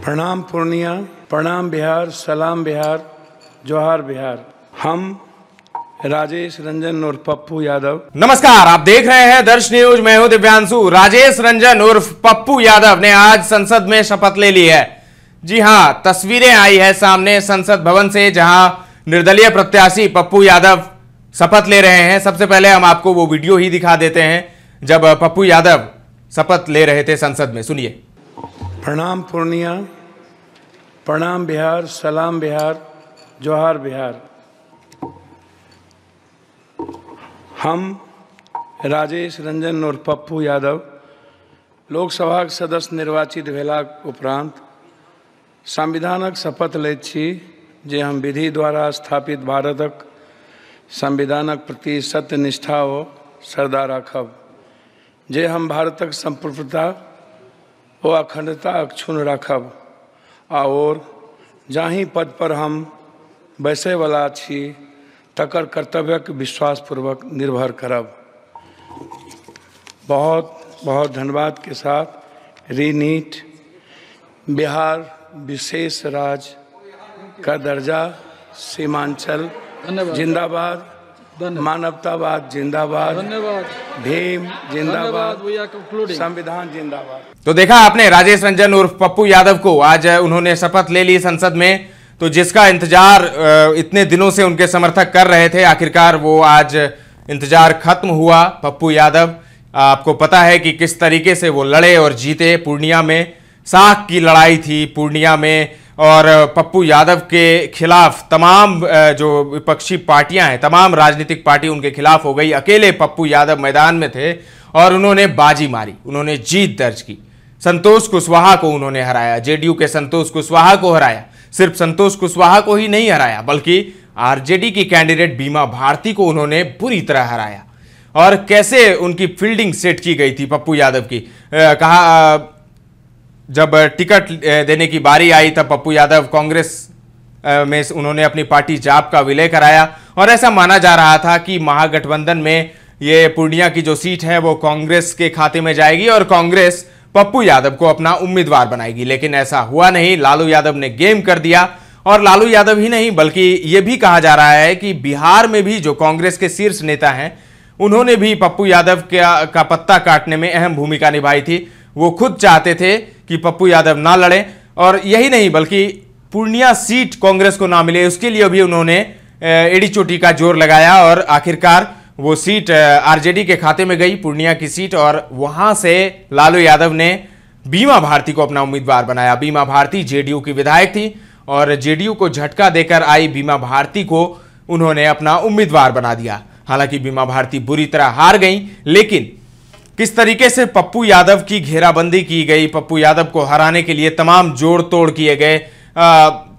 प्रणाम पूर्णिया, प्रणाम बिहार, सलाम बिहार, जोहार बिहार। हम राजेश रंजन और पप्पू यादव। नमस्कार, आप देख रहे हैं दर्श न्यूज। मैं हूं दिव्यांशु। राजेश रंजन उर्फ पप्पू यादव ने आज संसद में शपथ ले ली है। जी हां, तस्वीरें आई है सामने संसद भवन से, जहां निर्दलीय प्रत्याशी पप्पू यादव शपथ ले रहे हैं। सबसे पहले हम आपको वो वीडियो ही दिखा देते हैं जब पप्पू यादव शपथ ले रहे थे संसद में। सुनिए। प्रणाम पूर्णिया, प्रणाम बिहार, सलाम बिहार, जोहार बिहार। हम राजेश रंजन और पप्पू यादव लोकसभा सदस्य निर्वाचित भेलाक उपरांत संविधानक शपथ लैत छी जे हम विधि द्वारा स्थापित भारतक संविधानक प्रति सत्यनिष्ठा व श्रद्धा राखब, जे हम भारतक संप्रभुता व अखंडता अक्षुण्ण राखब और जाहि पद पर हम बैसैवला छी तकर कर्तव्यक विश्वासपूर्वक निर्भर करब। बहुत बहुत धन्यवाद के साथ रीनीट बिहार विशेष राज्य का दर्जा, सीमांचल जिंदाबाद, मानवतावाद जिंदाबाद, भीम जिंदाबाद, संविधान जिंदाबाद। तो देखा आपने राजेश रंजन उर्फ पप्पू यादव को, आज उन्होंने शपथ ले ली संसद में। तो जिसका इंतजार इतने दिनों से उनके समर्थक कर रहे थे, आखिरकार वो आज इंतजार खत्म हुआ। पप्पू यादव, आपको पता है कि किस तरीके से वो लड़े और जीते। पूर्णिया में साख की लड़ाई थी पूर्णिया में, और पप्पू यादव के खिलाफ तमाम जो विपक्षी पार्टियां हैं, तमाम राजनीतिक पार्टी उनके खिलाफ हो गई। अकेले पप्पू यादव मैदान में थे और उन्होंने बाजी मारी, उन्होंने जीत दर्ज की। संतोष कुशवाहा को उन्होंने हराया, जेडीयू के संतोष कुशवाहा को हराया। सिर्फ संतोष कुशवाहा को ही नहीं हराया, बल्कि आरजेडी की कैंडिडेट बीमा भारती को उन्होंने बुरी तरह हराया। और कैसे उनकी फील्डिंग सेट की गई थी पप्पू यादव की। कहा जब टिकट देने की बारी आई तब पप्पू यादव कांग्रेस में उन्होंने अपनी पार्टी जाप का विलय कराया, और ऐसा माना जा रहा था कि महागठबंधन में ये पूर्णिया की जो सीट है वो कांग्रेस के खाते में जाएगी और कांग्रेस पप्पू यादव को अपना उम्मीदवार बनाएगी। लेकिन ऐसा हुआ नहीं। लालू यादव ने गेम कर दिया, और लालू यादव ही नहीं बल्कि ये भी कहा जा रहा है कि बिहार में भी जो कांग्रेस के शीर्ष नेता हैं, उन्होंने भी पप्पू यादव का पत्ता काटने में अहम भूमिका निभाई थी। वो खुद चाहते थे कि पप्पू यादव ना लड़ें, और यही नहीं बल्कि पूर्णिया सीट कांग्रेस को ना मिले, उसके लिए भी उन्होंने एड़ी चोटी का जोर लगाया, और आखिरकार वो सीट आरजेडी के खाते में गई, पूर्णिया की सीट। और वहां से लालू यादव ने बीमा भारती को अपना उम्मीदवार बनाया। बीमा भारती जेडीयू की विधायक थी, और जेडीयू को झटका देकर आई बीमा भारती को उन्होंने अपना उम्मीदवार बना दिया। हालांकि बीमा भारती बुरी तरह हार गई, लेकिन किस तरीके से पप्पू यादव की घेराबंदी की गई, पप्पू यादव को हराने के लिए तमाम जोड़ तोड़ किए गए।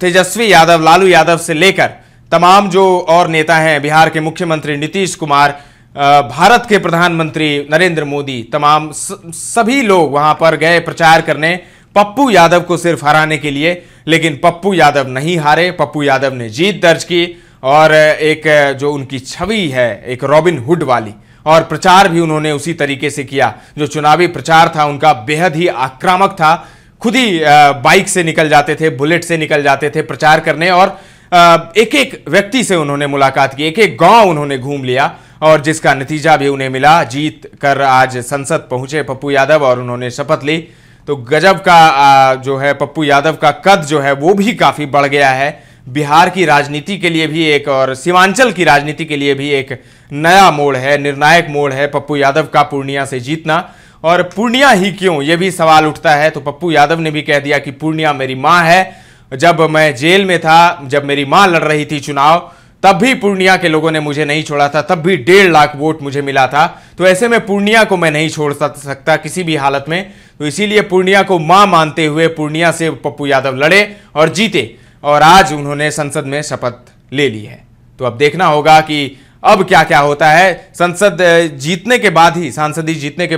तेजस्वी यादव, लालू यादव से लेकर तमाम जो और नेता हैं, बिहार के मुख्यमंत्री नीतीश कुमार, भारत के प्रधानमंत्री नरेंद्र मोदी, तमाम सभी लोग वहां पर गए प्रचार करने पप्पू यादव को सिर्फ हराने के लिए। लेकिन पप्पू यादव नहीं हारे। पप्पू यादव ने जीत दर्ज की, और एक जो उनकी छवि है एक रॉबिन हुड वाली, और प्रचार भी उन्होंने उसी तरीके से किया। जो चुनावी प्रचार था उनका बेहद ही आक्रामक था। खुद ही बाइक से निकल जाते थे, बुलेट से निकल जाते थे प्रचार करने, और एक एक व्यक्ति से उन्होंने मुलाकात की, एक एक गांव उन्होंने घूम लिया, और जिसका नतीजा भी उन्हें मिला। जीत कर आज संसद पहुंचे पप्पू यादव और उन्होंने शपथ ली। तो गजब का जो है पप्पू यादव का कद जो है वो भी काफी बढ़ गया है। बिहार की राजनीति के लिए भी एक, और सीमांचल की राजनीति के लिए भी एक नया मोड़ है, निर्णायक मोड़ है पप्पू यादव का पूर्णिया से जीतना। और पूर्णिया ही क्यों, ये भी सवाल उठता है। तो पप्पू यादव ने भी कह दिया कि पूर्णिया मेरी मां है। जब मैं जेल में था, जब मेरी मां लड़ रही थी चुनाव, तब भी पूर्णिया के लोगों ने मुझे नहीं छोड़ा था, तब भी 1.5 लाख वोट मुझे मिला था। तो ऐसे में पूर्णिया को मैं नहीं छोड़ सकता किसी भी हालत में। तो इसीलिए पूर्णिया को मां मानते हुए पूर्णिया से पप्पू यादव लड़े और जीते, और आज उन्होंने संसद में शपथ ले ली है। तो अब देखना होगा कि अब क्या क्या होता है। सांसद जीतने के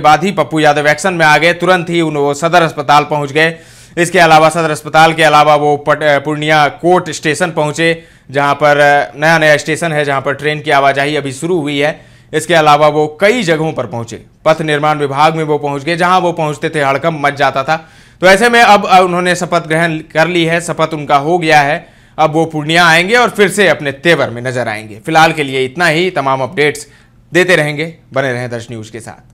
बाद ही पप्पू यादव एक्शन में आ गए। तुरंत ही वो सदर अस्पताल पहुंच गए। इसके अलावा सदर अस्पताल के अलावा वो पूर्णिया कोर्ट स्टेशन पहुंचे, जहां पर नया स्टेशन है, जहां पर ट्रेन की आवाजाही अभी शुरू हुई है। इसके अलावा वो कई जगहों पर पहुंचे, पथ निर्माण विभाग में वो पहुंच गए, जहां वो पहुंचते थे हड़कंप मच जाता था। तो ऐसे में अब उन्होंने शपथ ग्रहण कर ली है, शपथ उनका हो गया है। अब वो पूर्णिया आएंगे और फिर से अपने तेवर में नजर आएंगे। फिलहाल के लिए इतना ही। तमाम अपडेट्स देते रहेंगे, बने रहें दर्श न्यूज के साथ।